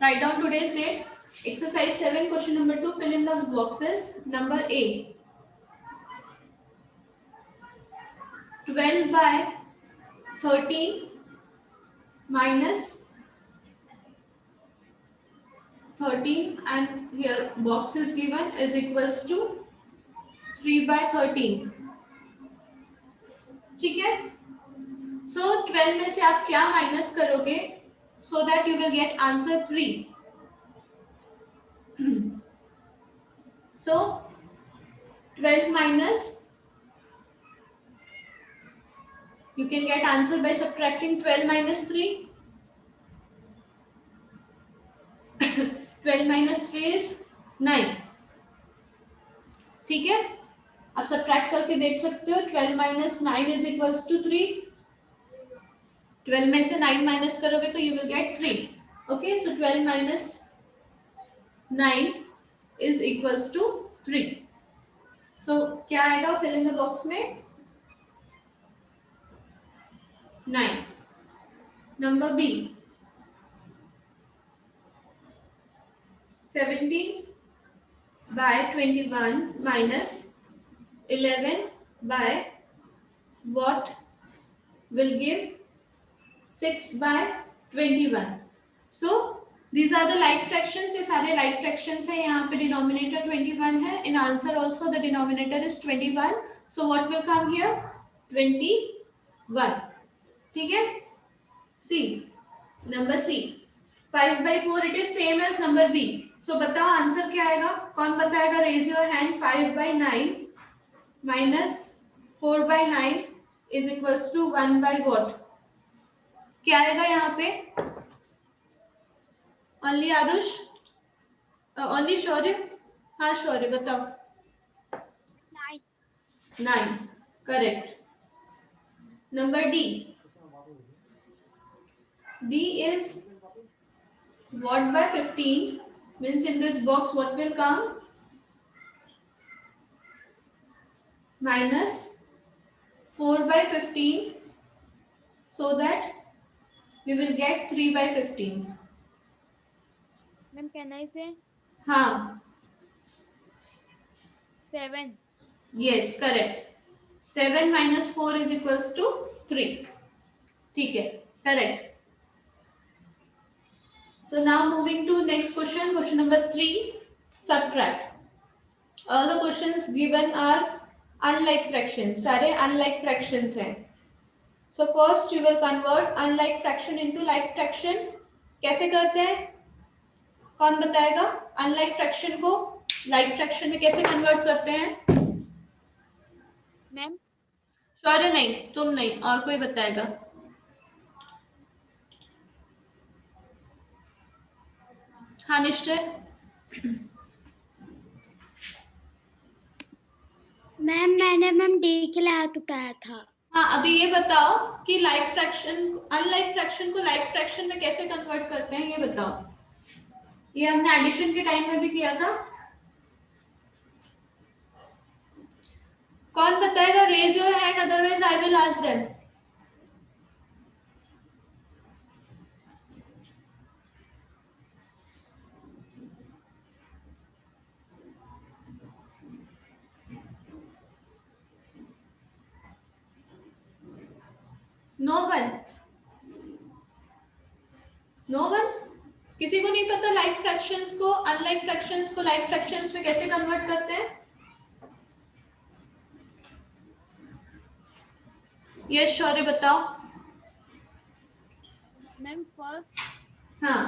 Write down today's date. Exercise 7, question number 2. Fill in the boxes. Number A. 12 by 13 minus 13, and here box is given, is equals to 3 by 13. ठीक है. So 12 में से आप क्या minus करोगे so that you will get answer 3. So 12 minus, you can get answer by subtracting 12 minus 3. 12 minus 3 is 9. ठीक है. आप सब्ट्रैक्ट करके देख सकते हो. 12 minus 9 is equals to 3. 12 में से 9 माइनस करोगे तो you will get 3. Okay, so 12 minus 9 is equals to 3. So क्या आएगा fill in the box में? 9. Number B. 17 by 21 minus 11 by what will give 6 by 21. So these are the like fractions. ये सारे like fractions हैं. यहाँ पे denominator 21 है. In answer also the denominator is 21. So what will come here? 21. ठीक है. C. Number C. 5 by 4 it is same as number B. So बताओ answer क्या आएगा. कौन बताएगा? Raise your hand. 5 by 9 minus 4 by 9 is equals to 1 by what? क्या आएगा यहाँ पे? Only आरुष, only शौर्य. हाँ शौर्य बताओ. 9. Correct. Number D. B is what by 15? Means in this box what will come? Minus 4 by 15, so that we will get 3 by 15. Ma'am, can I say हाँ. 7? Yes, correct. 7 minus 4 is equals to 3. ठीक है, correct. So now moving to next question. Question number 3. Subtract. All the questions given are unlike fractions. सारे unlike fractions हैं. So first you will convert unlike fraction into like fraction. कैसे करते हैं? कौन बताएगा? Unlike fraction को like fraction में कैसे convert करते हैं? मैम शौर्य नहीं, तुम नहीं, और कोई बताएगा. हाँ निश्चय. मैम डी के लिए हाथ उठाया था. हाँ, अभी ये बताओ कि लाइक फ्रैक्शन अनलाइक फ्रैक्शन को लाइक फ्रैक्शन में कैसे कन्वर्ट करते हैं, ये बताओ. ये हमने एडिशन के टाइम में भी किया था. कौन बताएगा? Raise your hand, otherwise I will ask them. No one. No one. किसी को नहीं पता लाइक फ्रैक्शंस को अनलाइक फ्रैक्शंस को लाइक फ्रैक्शंस में कैसे कन्वर्ट करते हैं? यस शौर्य बताओ. Ma'am first. हाँ,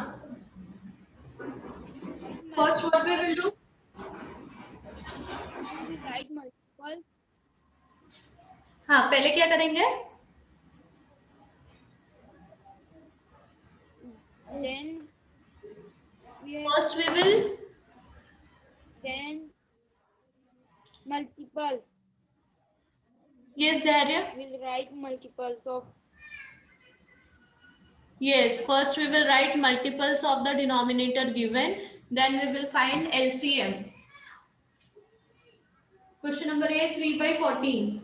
first what we will do? Right multiple. हाँ, पहले क्या करेंगे? Then First we will then multiple. yes Dharya. We'll write multiples of. Yes, first we will write multiples of the denominator given, then we will find LCM. Question number A. 3 by 14.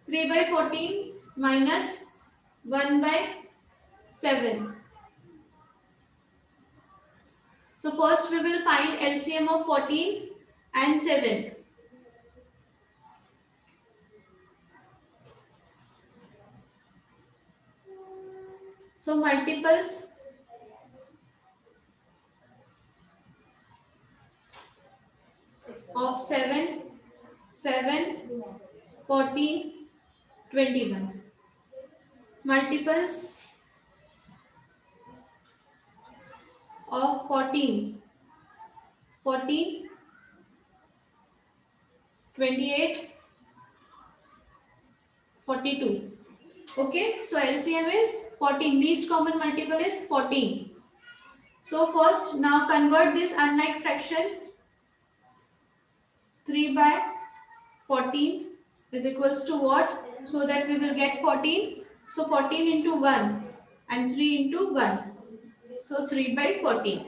3 by 14 minus 1 by 7. So first we will find LCM of 14 and 7. So multiples of 7, 14, 21. Multiples of 14, 28, 42. Okay, so LCM is 14. Least common multiple is 14. So first, now convert this unlike fraction. 3 by 14 is equals to what? So that we will get 14. So 14 into 1 and 3 into 1. So 3 by 14.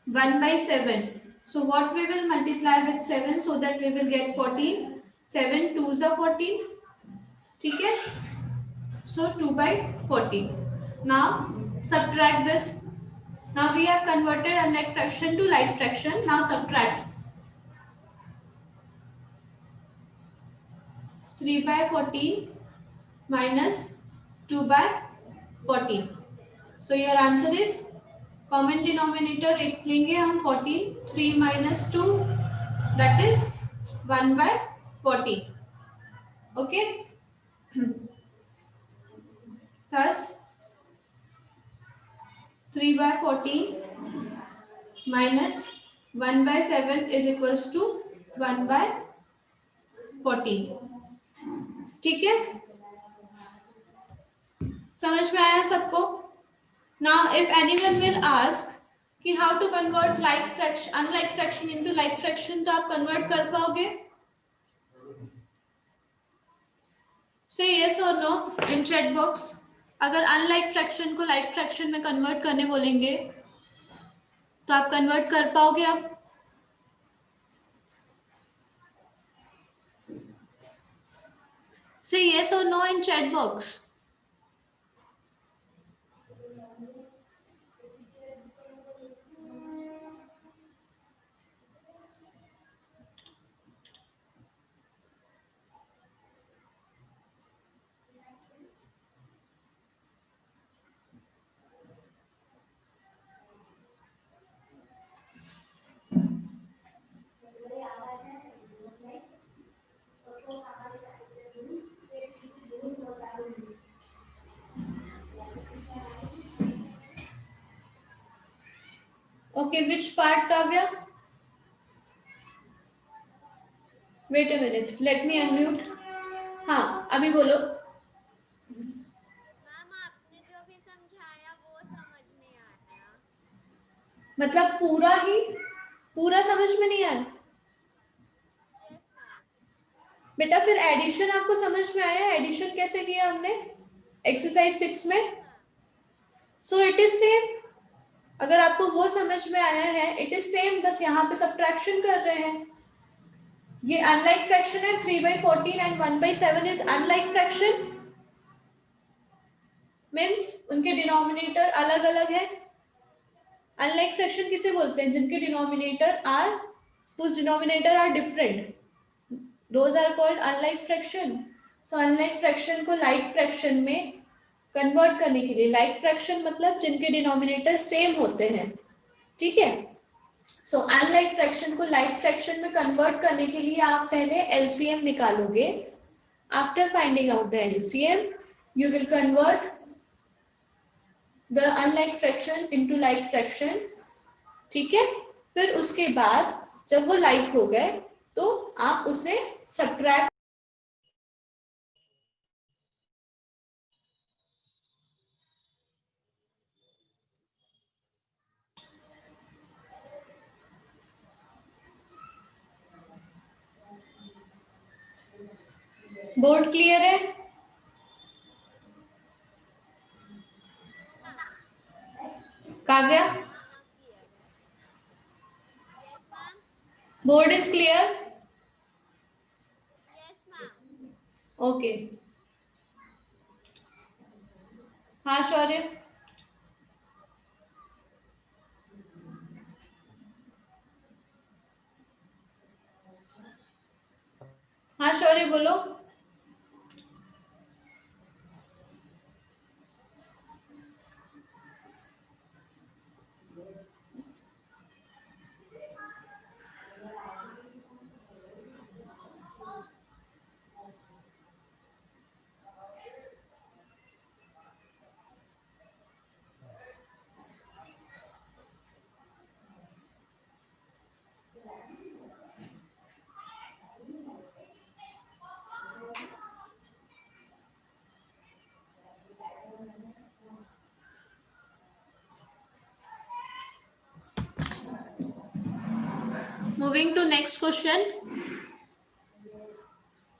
1 by 7. So what we will multiply with 7 so that we will get 14. 7 2s are 14. Okay? So 2 by 14. Now subtract this. Now we have converted unlike fraction to like fraction. Now subtract. 3 by 14 minus 2 by 14. So your answer is common denominator एक लेंगे हम 14. 3 minus 2 that is 1 by 14. Okay. Thus 3 by 14 minus 1 by 7 is equals to 1 by 14. ठीक है, समझ में आया सबको? Now if anyone will ask कि how to convert like fraction unlike fraction into like fraction, तो आप convert कर पाओगे? Say yes or no in chat box. अगर unlike fraction को like fraction में convert करने बोलेंगे तो आप convert कर पाओगे? आप say yes or no in chat box. Okay, which part, Kavya? Wait a minute, let me unmute. हाँ, अभी बोलो. मैम आपने जो भी समझाया वो समझ नहीं आया. मतलब पूरा समझ में नहीं आया? Yes ma'am. बेटा फिर एडिशन आपको समझ में आया? एडिशन कैसे किया हमने एक्सरसाइज 6 में? So it is same. अगर आपको वो समझ में आया है, इट इज सेम. बस यहाँ पे सब्ट्रैक्शन कर रहे हैं. ये अनलाइक फ्रैक्शन है. 3 by 14 and 1 by 7 is unlike fraction. Means उनके डिनोमिनेटर अलग अलग है. अनलाइक फ्रैक्शन किसे बोलते हैं? जिनके denominator are whose denominator are different, those are called unlike fraction. So unlike fraction को like fraction में कन्वर्ट करने के लिए, लाइक फ्रैक्शन मतलब जिनके डिनोमिनेटर सेम होते हैं. ठीक है. सो अनलाइक फ्रैक्शन को लाइक फ्रैक्शन में कन्वर्ट करने के लिए आप पहले एलसीएम निकालोगे. After finding out the LCM you will convert the unlike fraction into like fraction. ठीक है. फिर उसके बाद जब वो लाइक हो गए तो आप उसे सब्ट्रैक्ट बोर्ड क्लियर है? काव्या क्लियर है. Yes ma'am. Board is clear? Yes ma'am. Okay. हाँ शौर्य. बोलो। Moving to next question.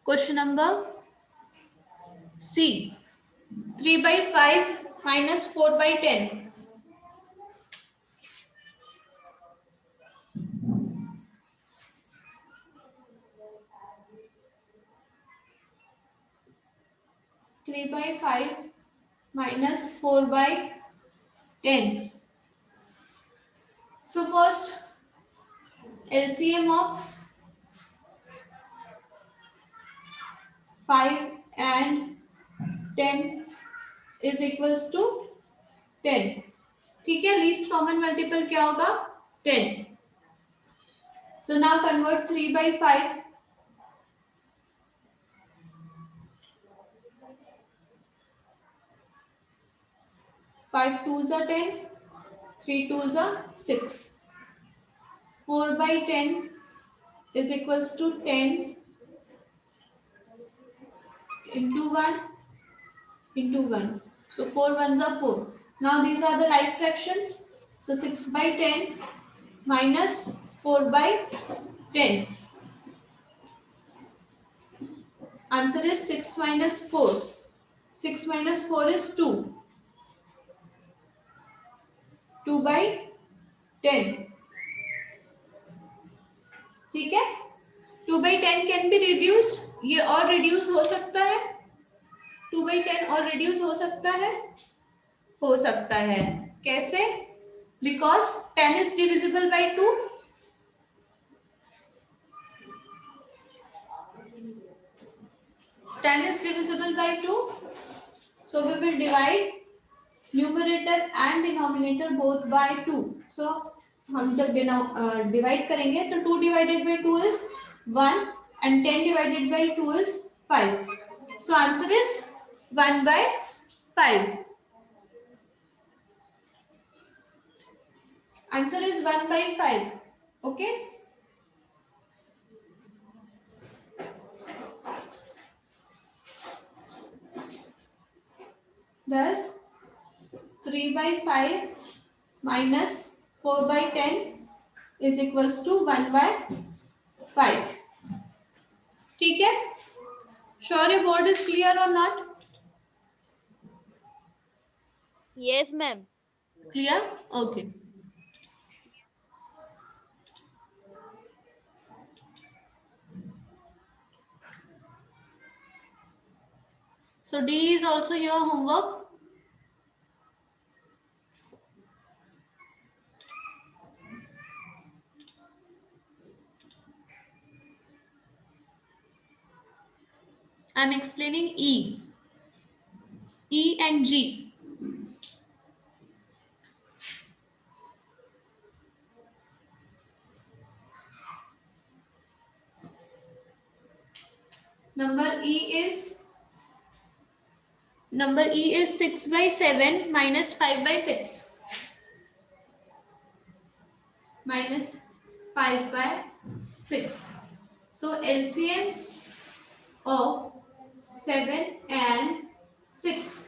Question number C. 3 by 5 minus 4 by 10. Three by 5 minus 4 by 10. So first LCM of 5 and 10 is equals to 10. ठीक है, least common multiple क्या होगा 10. So now convert 3 by 5. 5 2s are 10, 3 2s are 6. 4 by 10 is equals to 10 into 1 into 1. So 4 ones are 4. Now these are the like fractions. So 6 by 10 minus 4 by 10. Answer is 6 minus 4. 6 minus 4 is 2. 2 by 10. ठीक है, 2 by 10 can be reduced. ये और reduce हो सकता है. 2 by 10 और reduce हो सकता है. हो सकता है. कैसे? Because 10 is divisible by 2. 10 is divisible by 2. So we will divide numerator and denominator both by 2. So हम जब डिवाइड करेंगे तो 2 divided by 2 is 1 and 10 divided by 2 is 5. So answer is 1 by 5. Answer is 1 by 5. Okay. Thus 3 by 5 minus 4 by 10 is equals to 1 by 5. ठीक है? Sure your board is clear or not? Yes, ma'am. Clear? Okay. So D is also your homework. I am explaining E. E and G. Number E is 6 by 7 minus 5 by 6. Minus 5 by 6. So LCM of 7 and 6.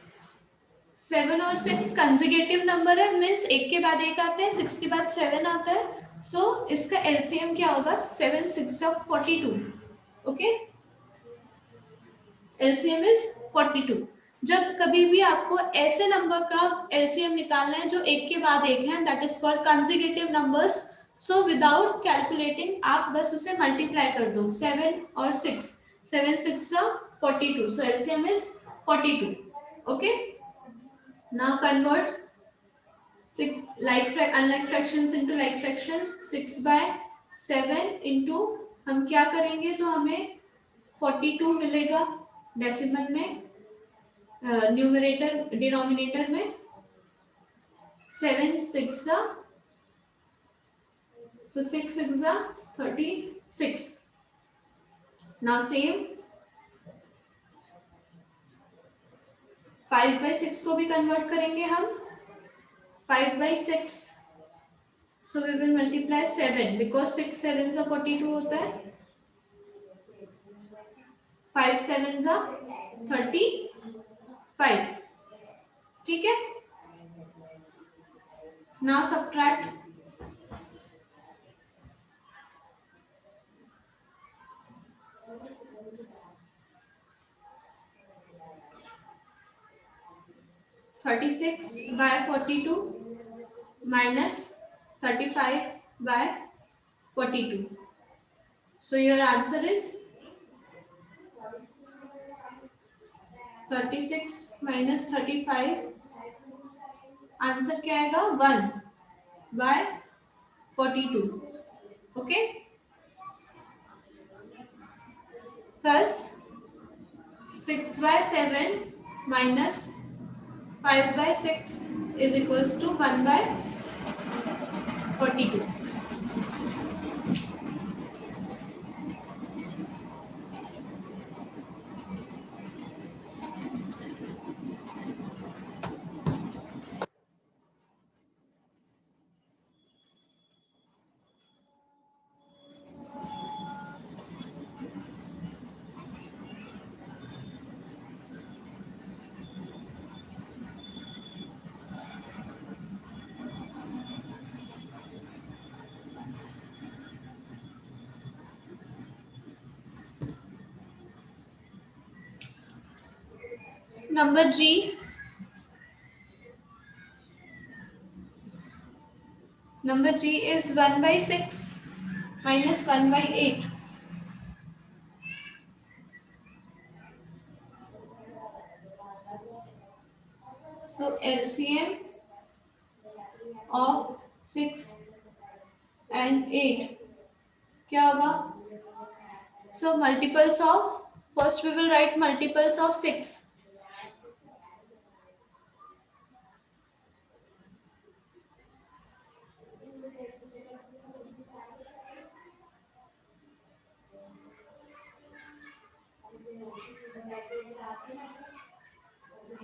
7 और 6 consecutive number है, means एक के बाद एक आते हैं, 6 के बाद 7 आता है. सो इसका एलसीएम क्या होगा 7 6 42. Okay, LCM is 42. जब कभी भी आपको ऐसे नंबर का एलसीएम निकालना है जो एक के बाद एक है, that is called consecutive numbers. So without calculating आप बस उसे मल्टीप्लाई कर दो. 7 और 6, 7 6 42. सो LCM is 42. Okay. Now convert 6 unlike fractions into like fractions. 6 by 7 into हम क्या करेंगे तो हमें 42 मिलेगा डेसिमल में, न्यूमरेटर डिनोमिनेटर में 7 6 so 6 6 36. Now same 5/6 को भी कन्वर्ट करेंगे हम 5/6, so we will multiply 7 because 6 7 42 होता है, 5 7 35. ठीक है. Now subtract 36/42 minus 35/42. So your answer is 36 minus 35. Answer क्या आएगा 1/42. Okay. Thus 6/7 minus 5/6 is equals to 1/42. Number G. Number G is 1/6 minus 1/8. So LCM of 6 and 8 क्या होगा? So multiples of, first we will write multiples of 6.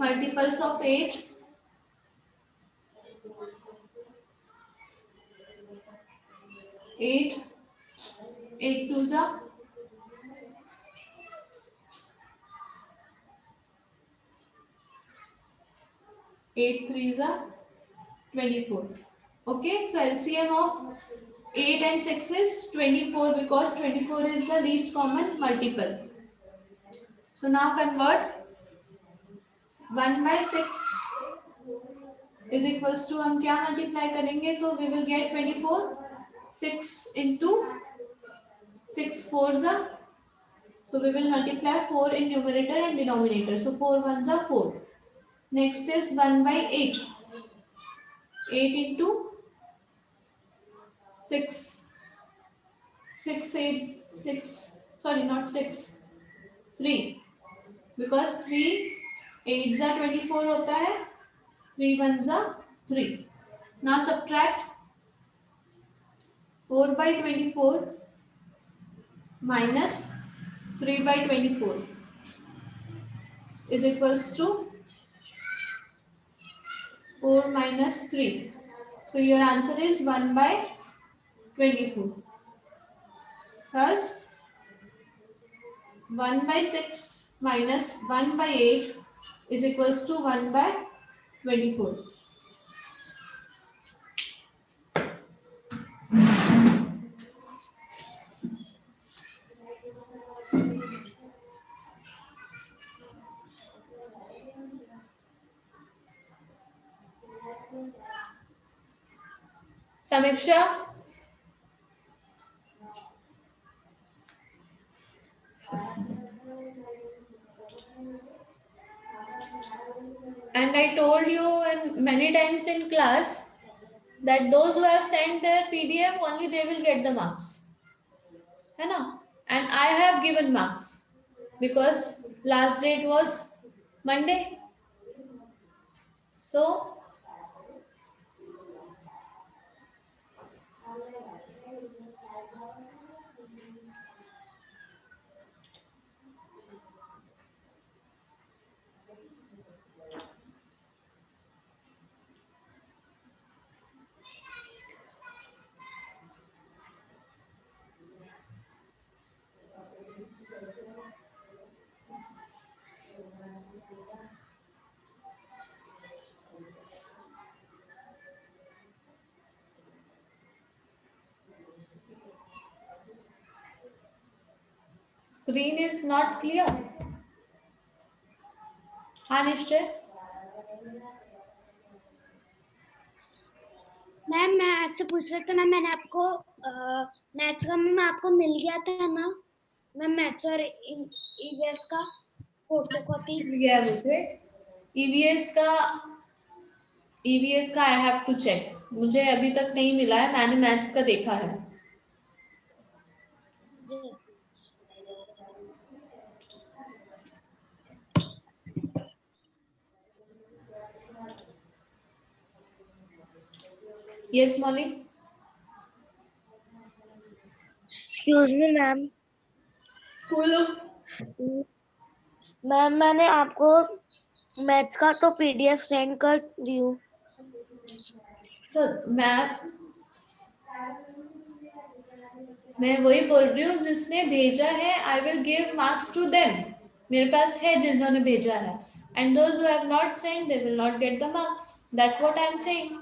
Multiples of 8. 8 2s 8 3s 24. Okay, so LCM of 8 and 6 is 24 because 24 is the least common multiple. So now convert 1/6 is equals to, हम क्या multiply करेंगे तो we will get 24. 6 into 6 4s, so we will multiply 4 in numerator and denominator, so 4 1s 4. Next is 1/8. 8 into 6 6 8 6, sorry not 6, 3, because 3 8s 24 होता है, 3 1s 3. Now subtract 4/24 minus 3/24 is equals to 4 minus 3. So your answer is 1/24. Thus 1/6 minus 1/8 is equals to 1/24. Samiksha, and I told you in many times in class that those who have sent their PDF only they will get the marks, है ना? And I have given marks. because last date was Monday. So screen is not clear. हाँ निश्चय. Ma'am मैं आपसे पूछ रहा था ma'am, मैंने आपको मैथ्स का मैम आपको मिल गया था ना मैम, मैथ्स और ईवीएस का फोटोकॉपी? मिल गया मुझे. ईवीएस का आई हैव टू चेक. मुझे अभी तक नहीं मिला है. मैंने मैथ्स का देखा है. Yes. Yes Molly. Excuse me ma'am. बोलो. मैम मैंने आपको मैथ्स का तो पीडीएफ सेंड कर दी हूँ. सर मैं वही बोल रही हूँ जिसने भेजा है. I will give marks to them. मेरे पास है जिन्होंने भेजा है. And those who have not send they will not get the marks. That what I am saying.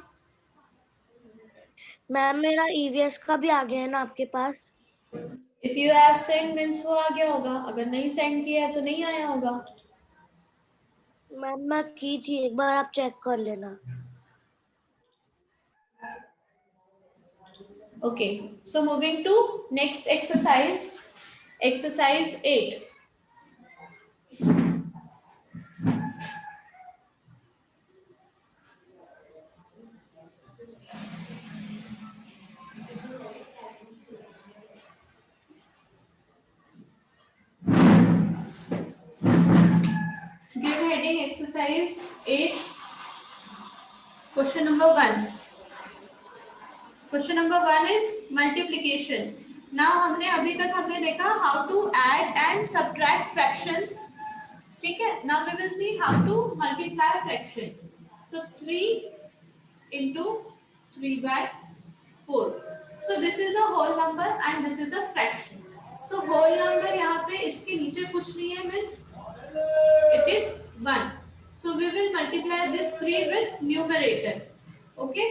Ma'am मेरा ईवीएस का भी आ गया है ना आपके पास? If you have send means वो आ गया होगा. अगर नहीं सेंड किया है तो नहीं आया होगा. मैम मैं की थी, एक बार आप चेक कर लेना. Okay, so moving to next exercise, exercise 8. Give heading exercise 8. Question number 1. Question number 1 is multiplication. Now हमने देखा how to add and subtract fractions. ठीक है. Now we will see how to multiply fraction. So 3 into 3 by 4. So this is a whole number and this is a fraction. So whole number यहाँ पे इसके नीचे कुछ नहीं है, means it is 1. So we will multiply this 3 with numerator. Okay.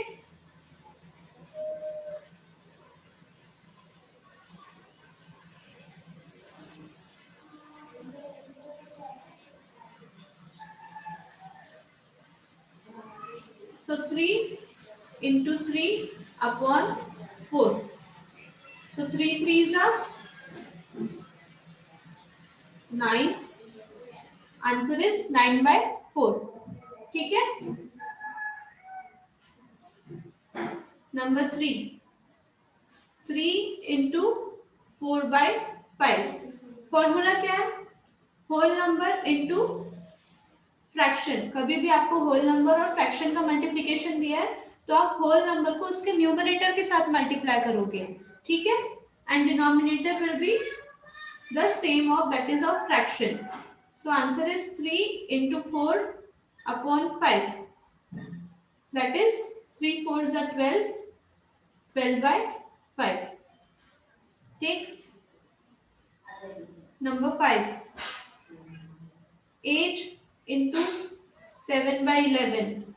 So 3 into 3 upon 4. So 3 3s are 9. Answer is 9 by 4. ठीक है. Number 3. 3 into 4 by 5. Formula क्या है? Whole number into fraction. कभी भी आपको होल नंबर और फ्रैक्शन का multiplication दिया है तो आप होल नंबर को उसके न्यूमरेटर के साथ मल्टीप्लाई करोगे. ठीक है. And denominator will be the same of that is of fraction. So answer is 3 into 4 upon 5. That is 3 4s are 12. 12 by 5. Take number 5. 8 into 7 by 11.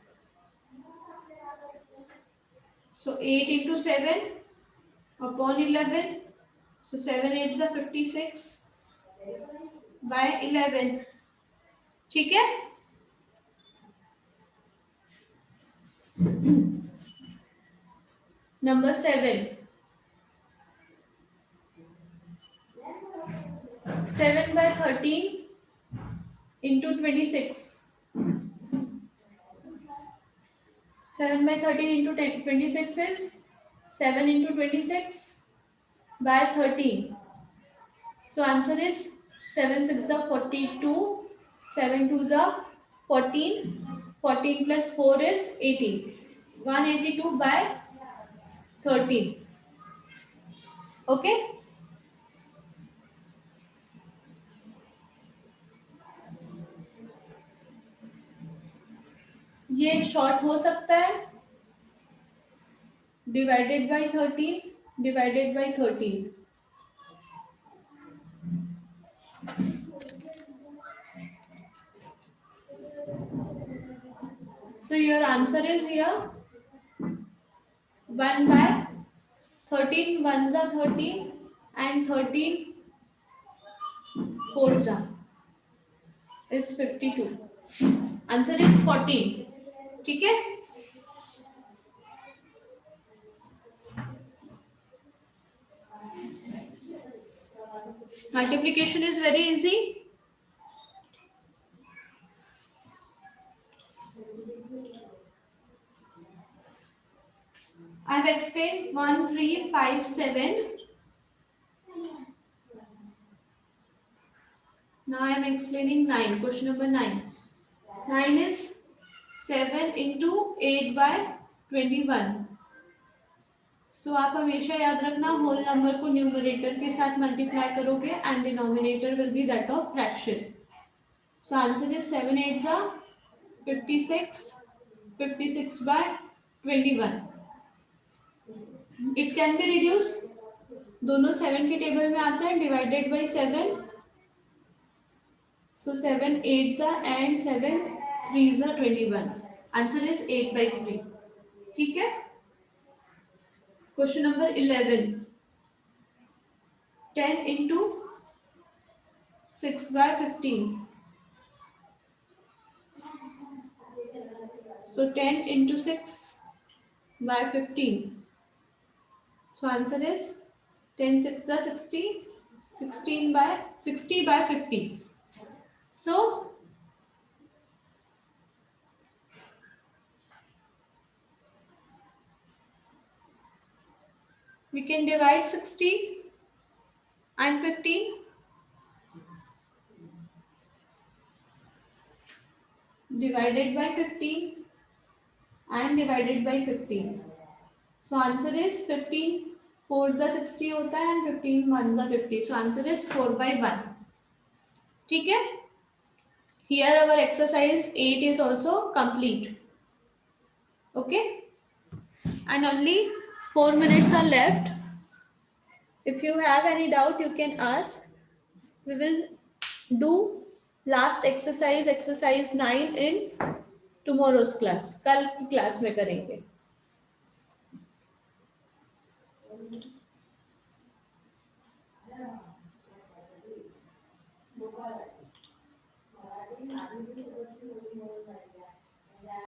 So 8 into 7 upon 11. So 7 8s are 56 by 11. ठीक है. Number 7. 7 by 13 into 26. 7 by 13 into 26 is 7 into 26 by 13. So answer is 7 6 are 42, 7 2 are 14, 14 plus 4 is 18. 182 by 13. Okay. ये short हो सकता है, divided by 13, divided by 13. So your answer is here 1 by 13 ones are 13 and 13 fours are is 52. Answer is 14. ठीक है. Multiplication is very easy. I have explained 1 3 5 7. Now I am explaining 9. Question number 9. 9 is 7 into 8 by 21. So आप हमेशा याद रखना whole number को numerator के साथ multiply करोगे and denominator will be that of fraction. So answer is 7 8s are 56, 56 by 21. It can be reduced. दोनों 7 के टेबल में आता है, divided by 7. So 7 8s are and 7 3s are 21. Answer is 8 by 3. ठीक है. Question number 11. 10 into 6 by 15. So 10 into 6 by 15. So answer is 10 6 is 60, 16 by 60 by 50. So we can divide 60 and 15. Divided by 15 and divided by 15. So answer is 15 4s are 60 होता है and 15 1s are 50. So answer is 4 by 1. ठीक है. Here our exercise 8 is also complete. Okay. And only 4 minutes are left. If you have any doubt, you can ask. We will do last exercise 9 in tomorrow's class. कल की class में करेंगे.